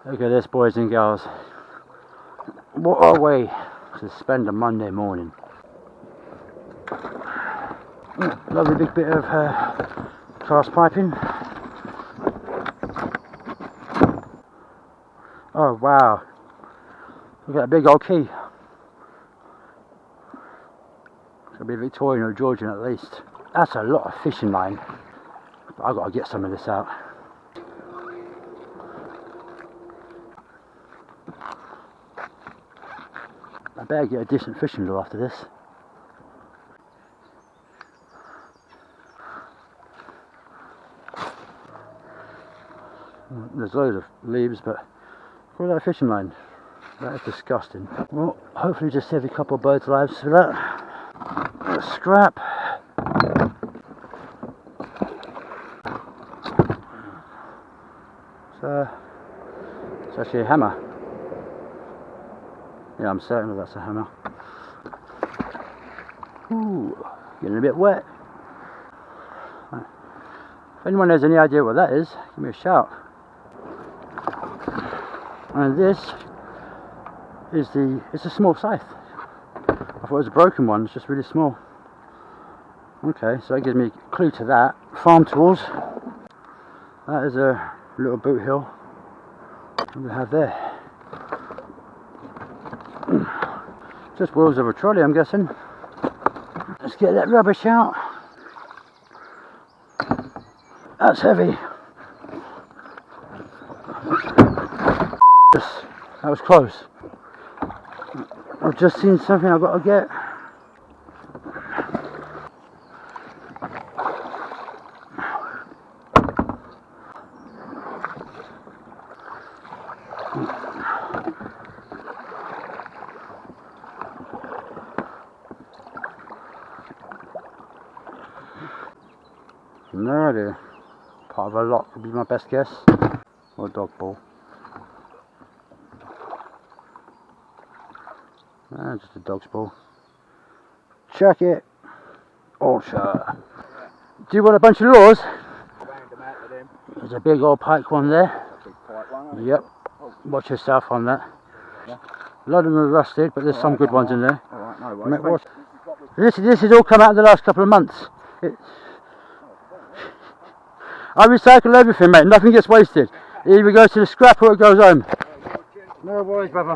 Look at this, boys and girls. What a way to spend a Monday morning. Lovely big bit of cast piping. Oh wow, look at that big old key. It's gonna be Victorian or Georgian at least. That's a lot of fishing line. I've got to get some of this out. I better get a decent fishing lure after this. There's loads of leaves, but look at that fishing line. That is disgusting. Well, hopefully just save a couple of birds' lives for that. Scrap. It's actually a hammer. Yeah, I'm certain that's a hammer. Ooh, getting a bit wet. If anyone has any idea what that is, give me a shout. And this is it's a small scythe. I thought it was a broken one, it's just really small. Okay, so that gives me a clue to that. Farm tools. That is a little boot heel. What do we have there? Just wheels of a trolley, I'm guessing. Let's get that rubbish out. That's heavy. That was close. I've just seen something I've got to get. No idea. Part of a lock would be my best guess. Or a dog ball. Just a dog's ball. Check it. Ultra. Do you want a bunch of lures? There's a big old pike one there. Yep. Watch yourself on that. A lot of them are rusted, but there's some good ones in there. This has all come out in the last couple of months. I recycle everything, mate. Nothing gets wasted. It either goes to the scrap or it goes home. No worries, brother.